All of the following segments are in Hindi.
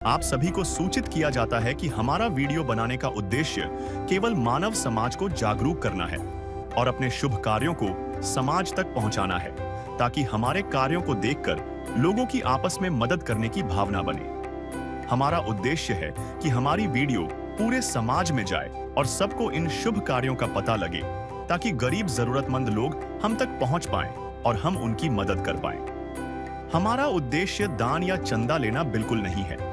आप सभी को सूचित किया जाता है कि हमारा वीडियो बनाने का उद्देश्य केवल मानव समाज को जागरूक करना है और अपने शुभ कार्यों को समाज तक पहुंचाना है, ताकि हमारे कार्यों को देखकर लोगों की आपस में मदद करने की भावना बने। हमारा उद्देश्य है कि हमारी वीडियो पूरे समाज में जाए और सबको इन शुभ कार्यों का पता लगे, ताकि गरीब जरूरतमंद लोग हम तक पहुंच पाएं और हम उनकी मदद कर पाएं। हमारा उद्देश्य दान या चंदा लेना बिल्कुल नहीं है।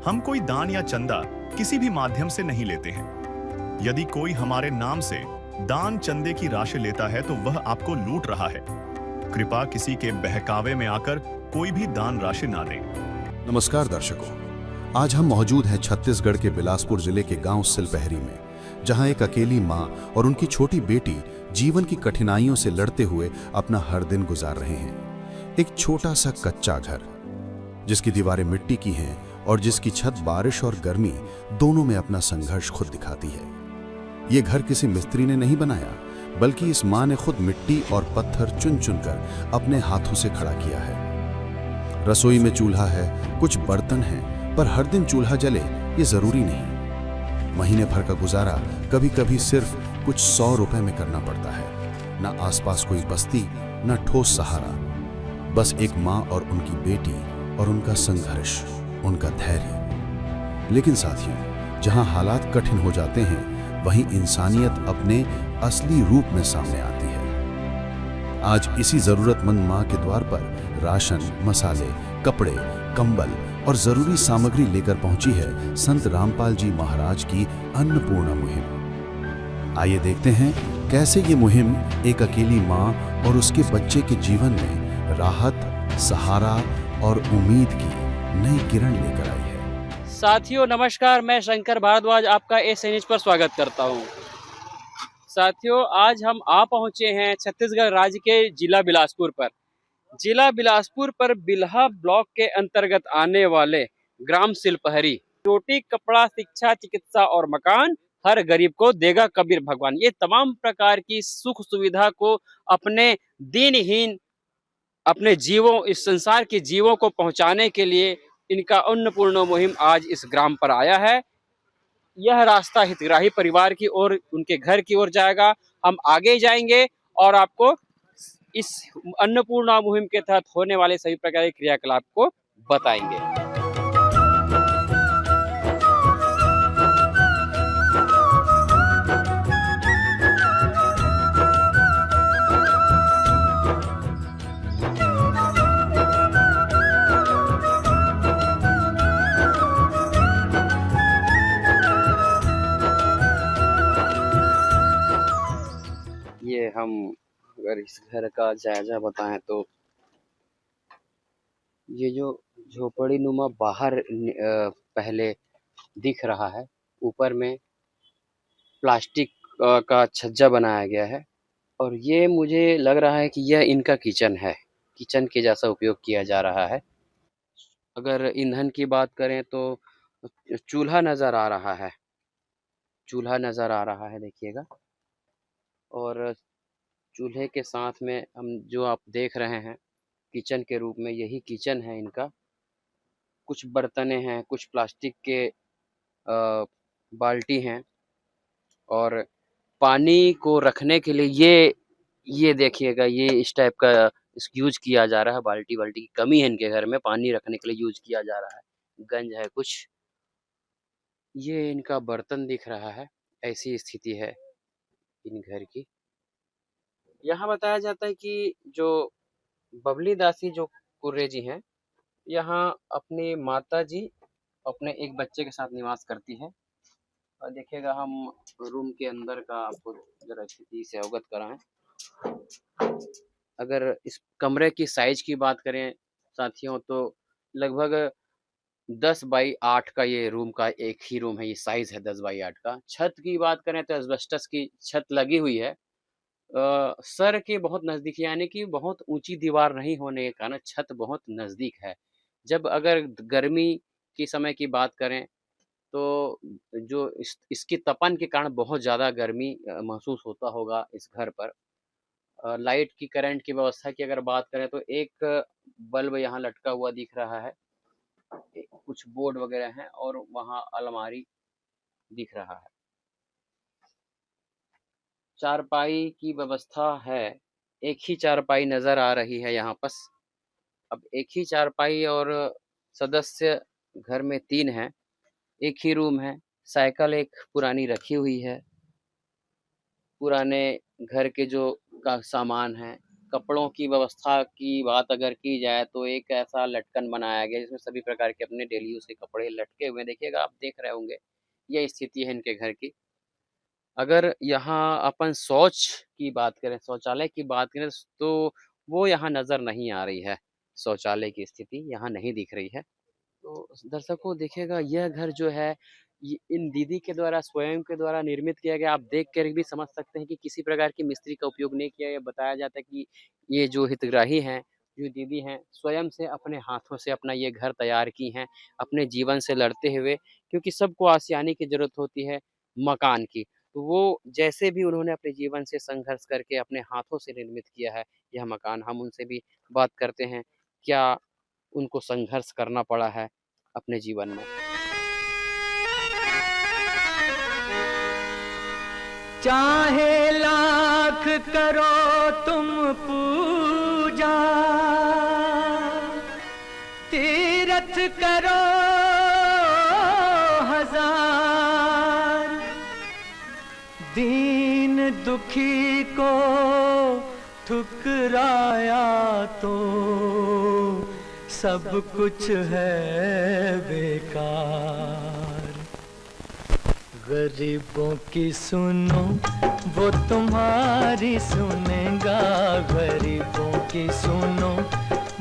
हम कोई दान या चंदा किसी भी माध्यम से नहीं लेते हैं। यदि कोई हमारे नाम से दान चंदे की राशि लेता है तो वह आपको लूट रहा है। कृपया किसी के बहकावे में आकर कोई भी दान राशि ना दें। नमस्कार दर्शकों, आज हम मौजूद हैं छत्तीसगढ़ के बिलासपुर जिले के गांव सिलपहरी में, जहां एक अकेली मां और उनकी छोटी बेटी जीवन की कठिनाइयों से लड़ते हुए अपना हर दिन गुजार रहे हैं। एक छोटा सा कच्चा घर जिसकी दीवारें मिट्टी की हैं और जिसकी छत बारिश और गर्मी दोनों में अपना संघर्ष खुद दिखाती है। ये घर किसी मिस्त्री ने नहीं बनाया, बल्कि इस मां ने खुद मिट्टी और पत्थर चुन चुनकर अपने हाथों से खड़ा किया है। रसोई में चूल्हा है, कुछ बर्तन हैं, पर हर दिन चूल्हा जले ये जरूरी नहीं। महीने भर का गुजारा कभी कभी सिर्फ कुछ 100 रुपए में करना पड़ता है। ना आसपास कोई बस्ती, ना ठोस सहारा, बस एक मां और उनकी बेटी और उनका संघर्ष, उनका धैर्य। लेकिन साथियों, जहां हालात कठिन हो जाते हैं, वहीं इंसानियत अपने असली रूप में सामने आती है। आज इसी जरूरतमंद मां के द्वार पर राशन, मसाले, कपड़े, कंबल और जरूरी सामग्री लेकर पहुंची है संत रामपाल जी महाराज की अन्नपूर्णा मुहिम। आइए देखते हैं कैसे ये मुहिम एक अकेली मां और उसके बच्चे के जीवन में राहत, सहारा और उम्मीद की नई किरण लेकर आई है। साथियों नमस्कार, मैं शंकर भारद्वाज आपका एस न्यूज पर स्वागत करता हूं। साथियों, आज हम आ पहुंचे हैं छत्तीसगढ़ राज्य के जिला बिलासपुर पर। जिला बिलासपुर पर बिल्हा ब्लॉक के अंतर्गत आने वाले ग्राम सिलपहरी, रोटी, कपड़ा, शिक्षा, चिकित्सा और मकान हर गरीब को देगा कबीर भगवान, ये तमाम प्रकार की सुख सुविधा को अपने दीनहीन, अपने जीवों, इस संसार के जीवों को पहुंचाने के लिए इनका अन्नपूर्णा मुहिम आज इस ग्राम पर आया है। यह रास्ता हितग्राही परिवार की ओर, उनके घर की ओर जाएगा। हम आगे जाएंगे और आपको इस अन्नपूर्णा मुहिम के तहत होने वाले सभी प्रकार के क्रियाकलाप को बताएंगे। ये हम अगर इस घर का जायजा बताएं तो ये जो झोपड़ी नुमा बाहर पहले दिख रहा है, ऊपर में प्लास्टिक का छज्जा बनाया गया है और ये मुझे लग रहा है कि यह इनका किचन है। किचन के जैसा उपयोग किया जा रहा है। अगर ईंधन की बात करें तो चूल्हा नज़र आ रहा है, चूल्हा नज़र आ रहा है, देखिएगा। और चूल्हे के साथ में हम जो आप देख रहे हैं किचन के रूप में, यही किचन है इनका। कुछ बर्तनें हैं, कुछ प्लास्टिक के बाल्टी हैं और पानी को रखने के लिए ये देखिएगा, ये इस टाइप का यूज किया जा रहा है। बाल्टी वाल्टी की कमी है इनके घर में, पानी रखने के लिए यूज किया जा रहा है। गंज है कुछ, ये इनका बर्तन दिख रहा है। ऐसी स्थिति है इन घर की। यहाँ बताया जाता है कि जो बबली दासी जो कुर्रे जी हैं, यहाँ अपनी माता जी अपने एक बच्चे के साथ निवास करती है। और देखिएगा, हम रूम के अंदर का आपको जरा स्थिति से अवगत कराएं। अगर इस कमरे की साइज की बात करें साथियों, तो लगभग 10 बाई 8 का ये रूम का एक ही रूम है। ये साइज है 10 बाई 8 का। छत की बात करें तो एस्बेस्टस की छत लगी हुई है। सर के बहुत नज़दीक, यानी कि बहुत ऊंची दीवार नहीं होने के कारण छत बहुत नज़दीक है। जब अगर गर्मी के समय की बात करें तो जो इसकी तपन के कारण बहुत ज़्यादा गर्मी महसूस होता होगा इस घर पर। लाइट की, करंट की व्यवस्था की अगर बात करें तो एक बल्ब यहाँ लटका हुआ दिख रहा है। कुछ बोर्ड वगैरह हैं और वहाँ अलमारी दिख रहा है। चारपाई की व्यवस्था है, एक ही चारपाई नज़र आ रही है यहाँ बस। अब एक ही चारपाई और सदस्य घर में 3 हैं, एक ही रूम है, साइकिल एक पुरानी रखी हुई है। पुराने घर के जो का सामान है, कपड़ों की व्यवस्था की बात अगर की जाए तो एक ऐसा लटकन बनाया गया जिसमें सभी प्रकार के अपने डेली यूज़ के कपड़े लटके हुए हैं। देखिएगा आप देख रहे होंगे, ये स्थिति है इनके घर की। अगर यहाँ अपन शौच की बात करें, शौचालय की बात करें तो वो यहाँ नज़र नहीं आ रही है। शौचालय की स्थिति यहाँ नहीं दिख रही है। तो दर्शकों देखिएगा यह घर जो है ये इन दीदी के द्वारा स्वयं के द्वारा निर्मित किया गया। आप देख कर भी समझ सकते हैं कि किसी प्रकार की मिस्त्री का उपयोग नहीं किया। ये बताया जाता है कि ये जो हितग्राही हैं, जो दीदी हैं, स्वयं से अपने हाथों से अपना ये घर तैयार की हैं, अपने जीवन से लड़ते हुए, क्योंकि सबको आशियाने की ज़रूरत होती है मकान की। तो वो जैसे भी उन्होंने अपने जीवन से संघर्ष करके अपने हाथों से निर्मित किया है यह मकान। हम उनसे भी बात करते हैं, क्या उनको संघर्ष करना पड़ा है अपने जीवन में। चाहे लाख करो तुम पूजा, तीरथ करो हजार, दीन दुखी को ठुकराया तो सब कुछ है बेकार। गरीबों की सुनो वो तुम्हारी सुनेगा, गरीबों की सुनो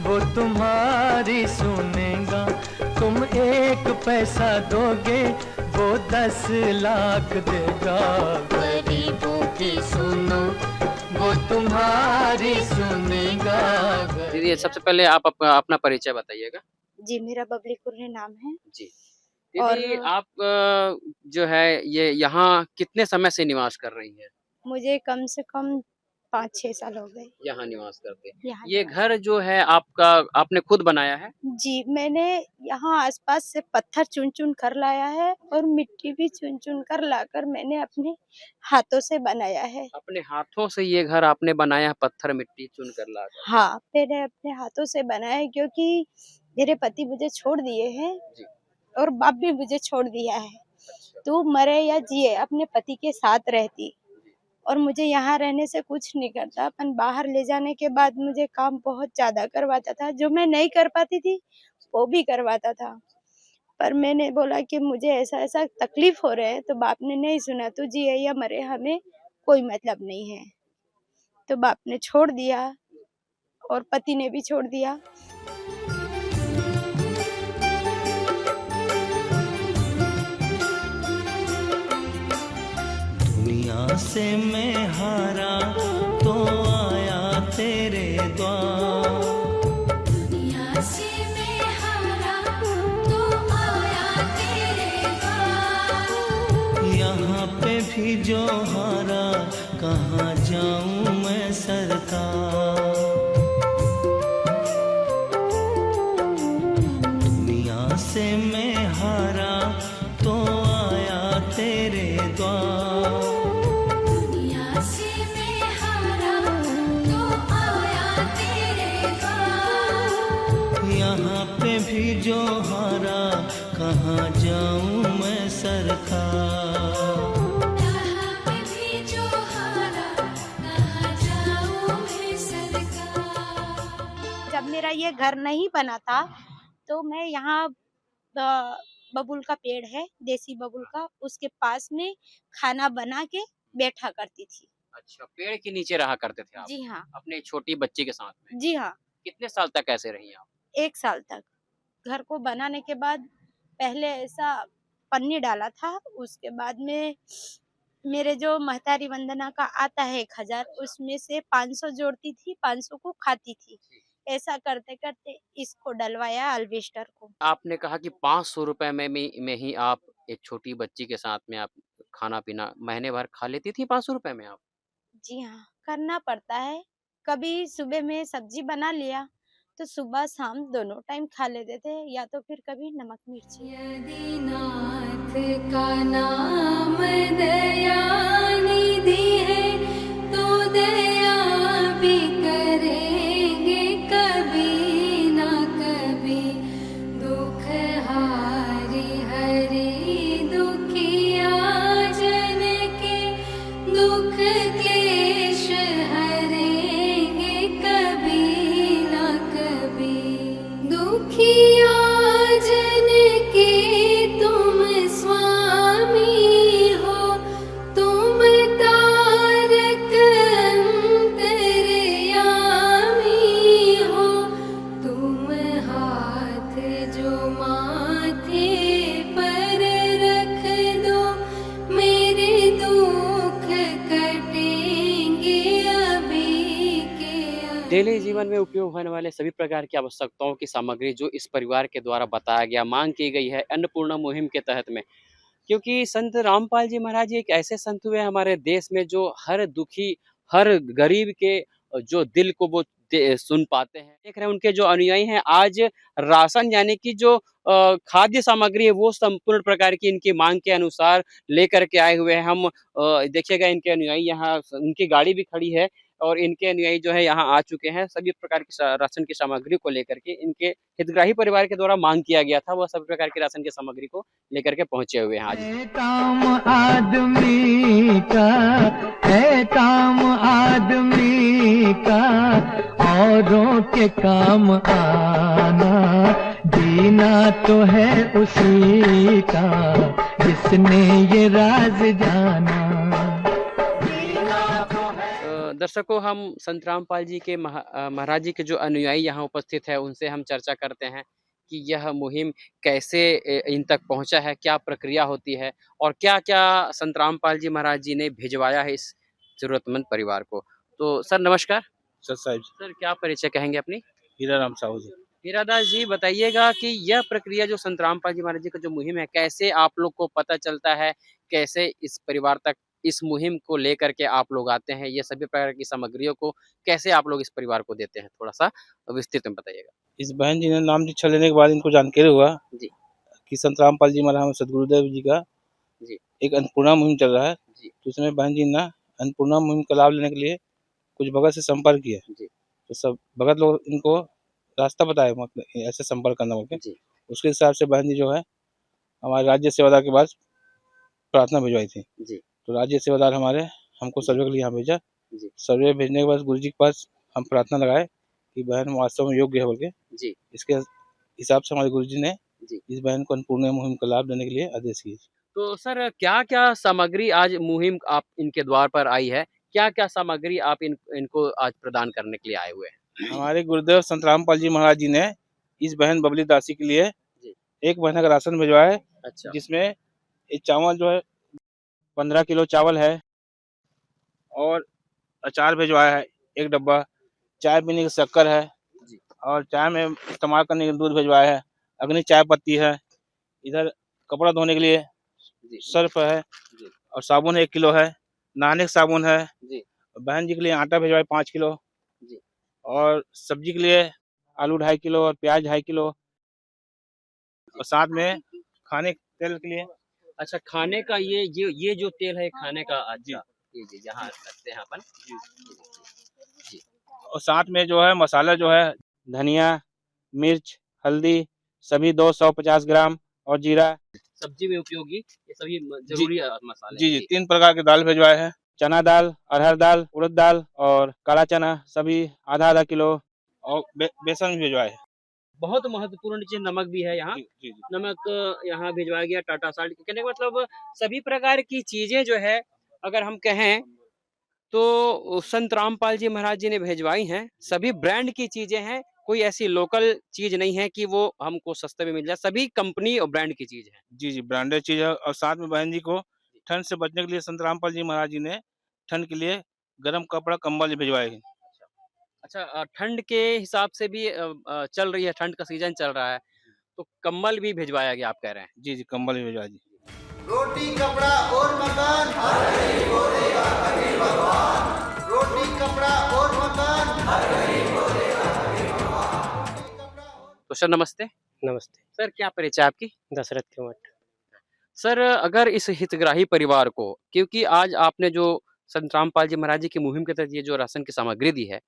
वो तुम्हारी सुनेगा। तुम 1 पैसा दोगे वो 10 लाख देगा। गरीबों की सुनो वो तुम्हारी सुनेगा। दीदी सबसे पहले आप अपना परिचय बताइएगा। जी, मेरा बबली कुर्रे नाम है। जी। और दीदी आप जो है ये यहाँ कितने समय से निवास कर रही हैं? मुझे कम से कम 5-6 साल हो गए यहाँ निवास करते। यहाँ ये निवास। घर जो है आपका आपने खुद बनाया है? जी, मैंने यहाँ आसपास से पत्थर चुन-चुन कर लाया है और मिट्टी भी चुन-चुन कर लाकर मैंने अपने हाथों से बनाया है। अपने हाथों से ये घर आपने बनाया है, पत्थर मिट्टी चुन कर लाकर? हाँ, मैंने अपने हाथों से बनाया है क्योंकि मेरे पति मुझे छोड़ दिए हैं जी। और बाप भी मुझे छोड़ दिया है। अच्छा। तो मरे या जिए अपने पति के साथ रहती और मुझे यहाँ रहने से कुछ नहीं करता। अपन बाहर ले जाने के बाद मुझे काम बहुत ज़्यादा करवाता था, जो मैं नहीं कर पाती थी वो भी करवाता था। पर मैंने बोला कि मुझे ऐसा-ऐसा तकलीफ हो रहा है, तो बाप ने नहीं सुना। तू जिए या मरे हमें कोई मतलब नहीं है। तो बाप ने छोड़ दिया और पति ने भी छोड़ दिया। दुनिया से मैं हारा तो आया तेरे द्वार। दुनिया से मैं हारा तो आया तेरे द्वार। यहाँ पे भी जो हारा कहाँ जाऊँ मैं सरकार। दुनिया से मैं हारा तो आया तेरे द्वार। दुनिया से मैं हारा तो आया तेरे द्वार। यहाँ पे भी जो हारा कहाँ जाऊँ मैं सरकार। यहाँ पे भी जो हारा कहाँ जाऊँ मैं सरकार। जब मेरा ये घर नहीं बना था तो मैं यहाँ बबूल का पेड़ है, देसी बबूल का, उसके पास में खाना बना के बैठा करती थी। अच्छा, पेड़ के नीचे रहा करते थे आप? जी हाँ, अपने छोटी बच्ची के साथ में? जी हाँ, कितने साल तक ऐसे रही आप? 1 साल तक। घर को बनाने के बाद पहले ऐसा पन्नी डाला था, उसके बाद में मेरे जो महतारी वंदना का आता है 1000 उसमें से 500 जोड़ती थी, 500 को खाती थी। ऐसा करते-करते इसको डलवाया अल्वेस्टर को। आपने कहा कि 500 रुपए में ही आप एक छोटी बच्ची के साथ में आप खाना-पीना महीने भर खा लेती थी 500 रुपए में आप? जी हाँ, करना पड़ता है। कभी सुबह में सब्जी बना लिया, तो सुबह शाम दोनों टाइम खा लेते थे, या तो फिर कभी नमक मिर्ची। यदि नाथ का नाम दयानिधि है तो दया भी करेंगे कभी ना कभी। दुख हारी हरि दुखिया जन के दुख क्लेश हरेंगे कभी ना कभी। दुखिया जन के तुम स्वामी हो, तुम तारक अंतर्यामी हो। तुम हाथ जो माथे पर रख दो, मेरे दुख कटेंगे अभी के अभी। डेली जीवन में उपयोग होने वाले सभी प्रकार की आवश्यकताओं की सामग्री जो इस परिवार के द्वारा बताया गया, मांग की गई है अन्नपूर्णा मुहिम के तहत में। क्योंकि संत रामपाल जी महाराज जी एक ऐसे संत हुए हमारे देश में जो हर दुखी, हर गरीब के जो दिल को वो सुन पाते हैं। देख रहे हैं उनके जो अनुयायी हैं आज राशन यानी कि जो खाद्य सामग्री है वो संपूर्ण प्रकार की इनकी मांग के अनुसार लेकर के आए हुए हैं। हम देखिएगा इनके अनुयायी यहाँ उनकी गाड़ी भी खड़ी है और इनके अनुयायी जो है यहाँ आ चुके हैं। सभी प्रकार की राशन की सामग्री को लेकर के इनके हितग्राही परिवार के द्वारा मांग किया गया था, वह सभी प्रकार की राशन की सामग्री को लेकर के पहुंचे हुए हैं आज। है काम आदमी का, है काम आदमी का, औरों के काम आना, जीना तो है उसी का जिसने ये राज जाना। दर्शकों, हम संत रामपाल जी के महाराज जी के जो अनुयायी यहाँ उपस्थित है उनसे हम चर्चा करते हैं कि यह मुहिम कैसे इन तक पहुंचा है, क्या प्रक्रिया होती है और क्या क्या संत रामपाल जी महाराज जी ने भिजवाया है इस जरूरतमंद परिवार को। तो सर नमस्कार। सर साहिब सर क्या परिचय कहेंगे अपनी? हीरा राम साहू जी। हीरादास जी बताइएगा कि यह प्रक्रिया जो संत रामपाल जी महाराज जी का जो मुहिम है कैसे आप लोग को पता चलता है, कैसे इस परिवार तक इस मुहिम को लेकर के आप लोग आते हैं, ये सभी प्रकार की सामग्रियों को कैसे आप लोग इस परिवार को देते हैं, थोड़ा सा विस्तृत में बताइएगा। इस बहन जी ने नाम दीक्षा लेने के बाद इनको जानकारी हुआ जी कि संत रामपाल जी महाराज सदगुरुदेव जी का जी एक अन्नपूर्णा मुहिम चल रहा है। जी तो उसमें बहन जी ने अन्नपूर्णा मुहिम का लाभ लेने के लिए कुछ भगत से संपर्क किया। जी तो सब भगत लोग इनको रास्ता बताए, मतलब ऐसे संपर्क करना बोल के। जी उसके हिसाब से बहन जी जो है हमारे राज्य सेवादार के पास प्रार्थना भिजवाई थी। जी तो राज्य सेवादार हमारे हमको सर्वे के लिए यहाँ भेजा। जी सर्वे भेजने के बाद गुरु जी के पास हम प्रार्थना लगाए कि बहन वास्तव में योग्य है बोल के। जी इसके हिसाब से हमारे गुरु जी ने जी इस बहन को अन्नपूर्णा मुहिम का लाभ देने के लिए आदेश किए। तो सर क्या क्या सामग्री आज मुहिम आप इनके द्वार पर आई है, क्या क्या सामग्री आप इनको आज प्रदान करने के लिए आए हुए हैं? हमारे गुरुदेव संत रामपाल जी महाराज जी ने इस बहन बबली दासी के लिए जी। एक महीना का राशन भिजवाया है। अच्छा जिसमें ये चावल जो है 15 किलो चावल है और अचार भिजवाया है 1 डब्बा, चाय पीने की शक्कर है जी। और चाय में इस्तेमाल करने के दूध भिजवाया है, अग्नि चाय पत्ती है, इधर कपड़ा धोने के लिए जी सर्फ है जी और साबुन 1 किलो है, नहाने का साबुन है। जी बहन जी के लिए आटा भिजवाया 5 किलो जी और सब्जी के लिए आलू 2.5 किलो और प्याज 2.5 किलो और साथ में खाने के तेल के लिए। अच्छा खाने का ये जो तेल है खाने का। अच्छा जी जी जहाँ रखते हैं अपन। जी जी और साथ में जो है मसाला जो है धनिया, मिर्च, हल्दी सभी 250 ग्राम और जीरा। सब्जी में उपयोगी ये सभी जरूरी मसाले जी हैं। जी 3 प्रकार के दाल भिजवाए हैं, चना दाल, अरहर दाल, उड़द दाल और काला चना सभी आधा किलो और बेसन भी भिजवाए हैं। बहुत महत्वपूर्ण चीज नमक भी है यहाँ। जी जी नमक यहाँ भिजवाया गया टाटा साल्ट। कहने का मतलब सभी प्रकार की चीजें जो है अगर हम कहें तो संत रामपाल जी महाराज जी ने भिजवाई हैं। सभी ब्रांड की चीजें हैं, कोई ऐसी लोकल चीज नहीं है कि वो हमको सस्ते में मिल जाए, सभी कंपनी और ब्रांड की चीज है। जी जी ब्रांडेड चीज है। और साथ में बहन जी को ठंड से बचने के लिए संत रामपाल जी महाराज जी ने ठंड के लिए गर्म कपड़ा कंबल भिजवाए हैं। अच्छा ठंड के हिसाब से भी चल रही है, ठंड का सीजन चल रहा है तो कम्बल भी भिजवाया गया आप कह रहे हैं? जी जी कंबल भी भिजवाए जी। रोटी कपड़ा और मकान हर गरीब को देगा कभी भगवान। रोटी कपड़ा और मकान हर गरीब को देगा कभी भगवान। तो सर नमस्ते। नमस्ते। सर क्या परिचय आपकी? दशरथ के मठ। सर अगर इस हितग्राही परिवार को, क्योंकि आज आपने जो संत रामपाल जी महाराज जी की मुहिम के तहत ये जो राशन की सामग्री दी है,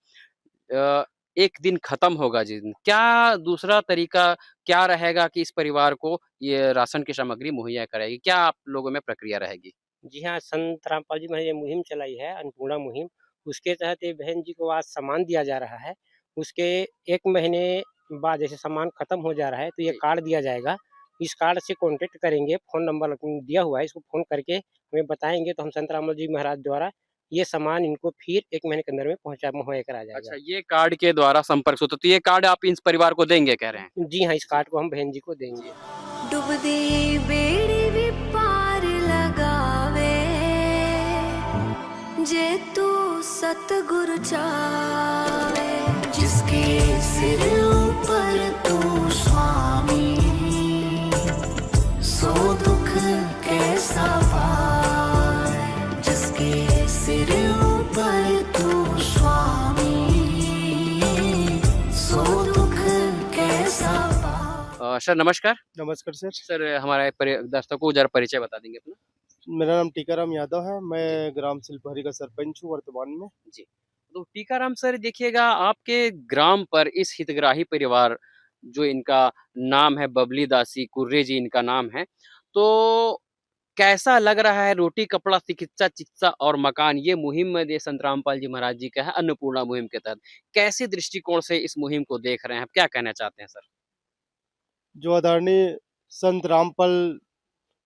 एक दिन खत्म होगा जिस दिन, क्या दूसरा तरीका क्या रहेगा कि इस परिवार को ये राशन की सामग्री मुहैया कराएगी? क्या आप लोगों में प्रक्रिया रहेगी? जी हाँ, संत रामपाल जी महाराज ये मुहिम चलाई है, अन्नपूर्णा मुहिम। उसके तहत ये बहन जी को आज सामान दिया जा रहा है। उसके 1 महीने बाद जैसे सामान खत्म हो जा रहा है, तो ये जी। कार्ड दिया जाएगा। इस कार्ड से कॉन्टैक्ट करेंगे, फ़ोन नंबर दिया हुआ है, इसको फ़ोन करके हमें बताएँगे, तो हम संत रामपाल जी महाराज द्वारा ये सामान इनको फिर 1 महीने के अंदर में मुहैया कराया जाएगा। अच्छा, ये कार्ड के द्वारा संपर्क होता, तो ये कार्ड आप इस परिवार को देंगे कह रहे हैं? जी हाँ, इस कार्ड को हम बहन जी को देंगे। डुबदी बेड़ी भी पार लगावे जे तू सतगुरु चावे जिसके सिर ऊपर तू स्वामी सो दुख कैसा पाए जिसके सिर ऊपर तू स्वामी सो दुख कैसा पाए। सर नमस्कार। नमस्कार सर। सर हमारे दर्शकों को जरा परिचय बता देंगे अपना? मेरा नाम टीकाराम यादव है। मैं ग्राम सिलपहरी का सरपंच हूँ वर्तमान में। जी। तो टीकाराम सर देखिएगा, आपके ग्राम पर इस हितग्राही परिवार, जो इनका नाम है बबली दासी कुर्रे जी इनका नाम है, तो कैसा लग रहा है? रोटी कपड़ा चिकित्सा और मकान, ये मुहिम में संत रामपाल जी महाराज जी का है, अन्नपूर्णा मुहिम के तहत कैसे दृष्टिकोण से इस मुहिम को देख रहे हैं? आप क्या कहना चाहते हैं सर? जो आदरणीय संत रामपाल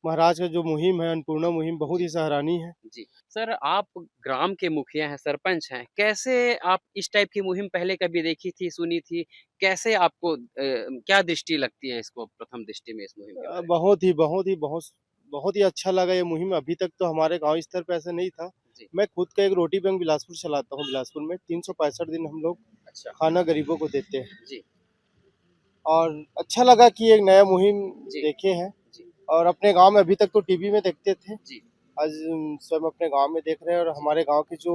महाराज का जो मुहिम है, अन्नपूर्णा मुहिम, बहुत ही सराहनीय है। जी। सर आप ग्राम के मुखिया हैं, सरपंच हैं, कैसे आप इस टाइप की मुहिम पहले कभी देखी थी, सुनी थी? कैसे आपको क्या दृष्टि लगती है इसको प्रथम दृष्टि में इस मुहिम के बारे में? बहुत ही अच्छा लगा ये मुहिम। अभी तक तो हमारे गांव स्तर पे ऐसा नहीं था। जी। मैं खुद का एक रोटी बैंक बिलासपुर चलाता हूँ। बिलासपुर में 365 दिन हम लोग अच्छा। खाना गरीबों को देते हैं। जी। और अच्छा लगा कि एक नया मुहिम जी। देखे हैं। जी। और अपने गांव में अभी तक तो टीवी में देखते थे, जी। आज स्वयं अपने गांव में देख रहे हैं। और हमारे गांव के जो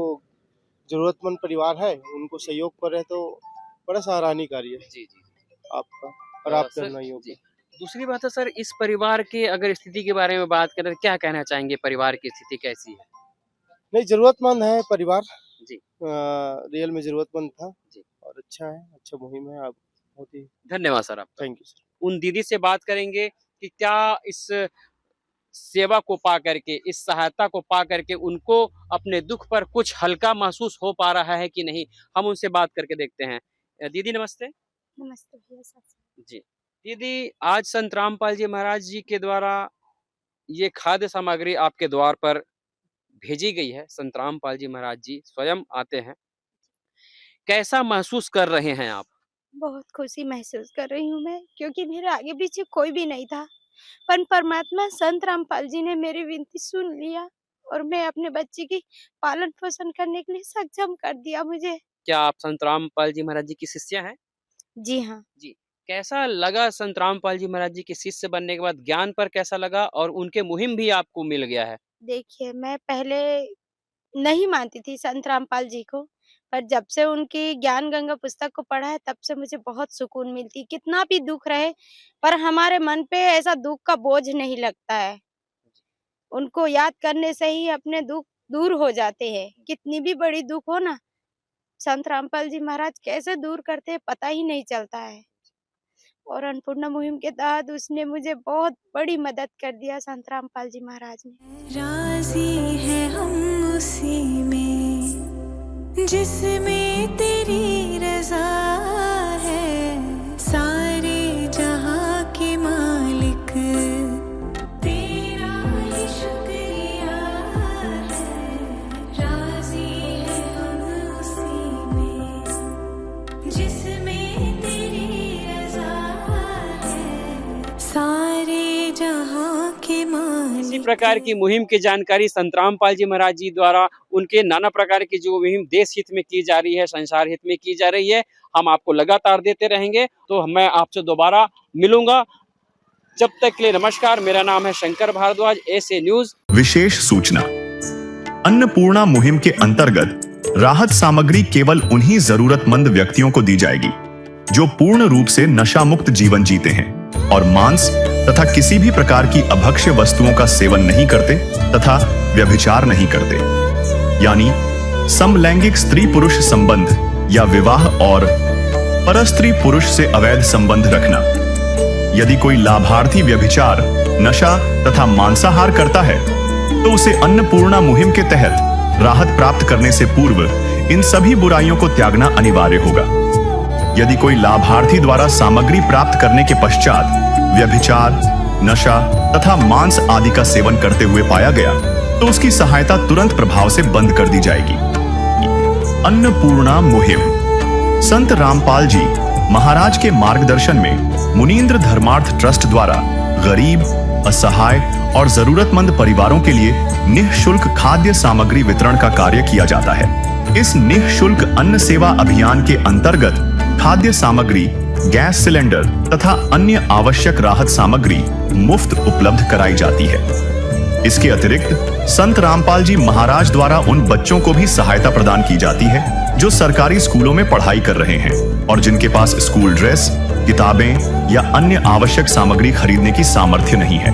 जरूरतमंद परिवार है उनको सहयोग कर रहे हैं, तो बड़ा सराहनीय कार्य है जी, जी। आपका और आपके सर, अन्यायियों जी। का। दूसरी बात है सर, इस परिवार के अगर स्थिति के बारे में बात करें, क्या कहना चाहेंगे? परिवार की स्थिति कैसी है? नहीं, जरूरतमंद है परिवार। जी। रियल में जरूरतमंद था। जी। और अच्छा है, अच्छा मुहिम है। आप बहुत ही धन्यवाद सर आपका। Thank you sir. उन दीदी से बात करेंगे कि क्या इस सेवा को पा करके, इस सहायता को पा करके उनको अपने दुख पर कुछ हल्का महसूस हो पा रहा है कि नहीं, हम उनसे बात करके देखते हैं। दीदी नमस्ते। नमस्ते भैया। साहब जी। दीदी, आज संत रामपाल जी महाराज जी के द्वारा ये खाद्य सामग्री आपके द्वार पर भेजी गई है। संत रामपाल जी महाराज जी स्वयं आते हैं। कैसा महसूस कर रहे हैं आप? बहुत खुशी महसूस कर रही हूँ मैं, क्योंकि मेरे आगे पीछे कोई भी नहीं था, पर परमात्मा संत रामपाल जी ने मेरी विनती सुन लिया और मैं अपने बच्चे की पालन पोषण करने के लिए सक्षम कर दिया मुझे। क्या आप संत रामपाल जी महाराज जी की शिष्या हैं? जी हाँ। जी। कैसा लगा संत रामपाल जी महाराज जी के शिष्य बनने के बाद? ज्ञान पर कैसा लगा और उनके मुहिम भी आपको मिल गया है? देखिए, मैं पहले नहीं मानती थी संत रामपाल जी को, पर जब से उनकी ज्ञान गंगा पुस्तक को पढ़ा है, तब से मुझे बहुत सुकून मिलती है। कितना भी दुख रहे, पर हमारे मन पे ऐसा दुख का बोझ नहीं लगता है। उनको याद करने से ही अपने दुख दूर हो जाते हैं। कितनी भी बड़ी दुख हो ना, संत रामपाल जी महाराज कैसे दूर करते हैं पता ही नहीं चलता है। और अन्नपूर्णा मुहिम के तहत उसने मुझे बहुत बड़ी मदद कर दिया, संत रामपाल जी महाराज ने। राजी है हम उसी में जिसमें तेरी रजा है सारे जहां के मालिक तेरा ही शुक्रिया है। राजी है हम उसी में जिसमें तेरी रजा है सारे जहां के मालिक। इसी प्रकार की मुहिम की जानकारी संत रामपाल जी महाराज जी द्वारा उनके नाना प्रकार की जो मुहिम देश हित में की जा रही है, संसार हित में की जा रही है, हम आपको लगातार देते रहेंगे। तो मैं आपसे दोबारा मिलूंगा, जब तक के लिए नमस्कार। मेरा नाम है शंकर भारद्वाज, एसए न्यूज। विशेष सूचना, अन्नपूर्णा मुहिम के अंतर्गत राहत सामग्री केवल उन्हीं जरूरतमंद व्यक्तियों को दी जाएगी जो पूर्ण रूप से नशा मुक्त जीवन जीते हैं और मांस तथा किसी भी प्रकार की अभक्ष्य वस्तुओं का सेवन नहीं करते तथा व्यभिचार नहीं करते, यानी समलैंगिक स्त्री पुरुष संबंध या विवाह और परस्त्री पुरुष से अवैध संबंध रखना। यदि कोई लाभार्थी व्यभिचार, नशा तथा मांसाहार करता है तो उसे अन्नपूर्णा मुहिम के तहत राहत प्राप्त करने से पूर्व इन सभी बुराइयों को त्यागना अनिवार्य होगा। यदि कोई लाभार्थी द्वारा सामग्री प्राप्त करने के पश्चात व्यभिचार, नशा तथा मांस आदि का सेवन करते हुए पाया गया तो उसकी सहायता तुरंत प्रभाव से बंद कर दी जाएगी। अन्नपूर्णा मुहिम। संत रामपाल जी महाराज के मार्गदर्शन में मुनींद्र धर्मार्थ ट्रस्ट द्वारा गरीब, असहाय और जरूरतमंद परिवारों के लिए निःशुल्क खाद्य सामग्री वितरण का कार्य किया जाता है। इस निःशुल्क अन्न सेवा अभियान के अंतर्गत खाद्य सामग्री, गैस सिलेंडर तथा अन्य आवश्यक राहत सामग्री मुफ्त उपलब्ध कराई जाती है। इसके अतिरिक्त संत रामपाल जी महाराज द्वारा उन बच्चों को भी सहायता प्रदान की जाती है जो सरकारी स्कूलों में पढ़ाई कर रहे हैं और जिनके पास स्कूल ड्रेस, किताबें या अन्य आवश्यक सामग्री खरीदने की सामर्थ्य नहीं है।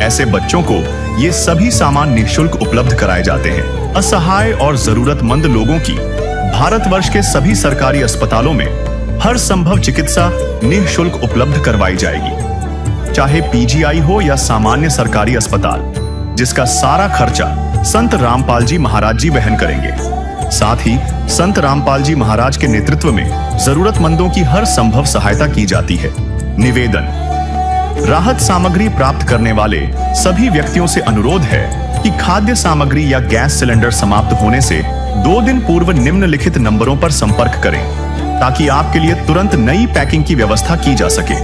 ऐसे बच्चों को ये सभी सामान निःशुल्क उपलब्ध कराए जाते हैं। असहाय और जरूरतमंद लोगों की भारतवर्ष के सभी सरकारी अस्पतालों में हर संभव चिकित्सा निःशुल्क उपलब्ध करवाई जाएगी, चाहे पीजीआई हो या सामान्य सरकारी अस्पताल, जिसका सारा खर्चा संत रामपाल जी महाराज जी वहन करेंगे। साथ ही संत रामपाल जी महाराज के नेतृत्व में जरूरतमंदों की हर संभव सहायता की जाती है। निवेदन। राहत सामग्री प्राप्त करने वाले सभी व्यक्तियों से अनुरोध है कि खाद्य सामग्री या गैस सिलेंडर समाप्त होने से 2 दिन पूर्व निम्नलिखित नंबरों पर संपर्क करें ताकि आपके लिए तुरंत नई पैकिंग की व्यवस्था की जा सके।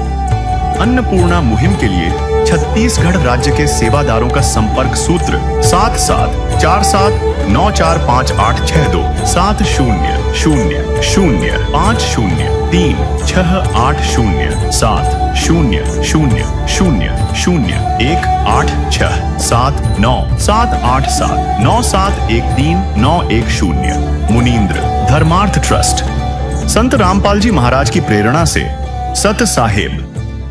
अन्नपूर्णा मुहिम के लिए छत्तीसगढ़ राज्य के सेवादारों का संपर्क सूत्र 7747945862 70505007097867978713 मुनींद्र धर्मार्थ ट्रस्ट। संत रामपाल जी महाराज की प्रेरणा से सत साहेब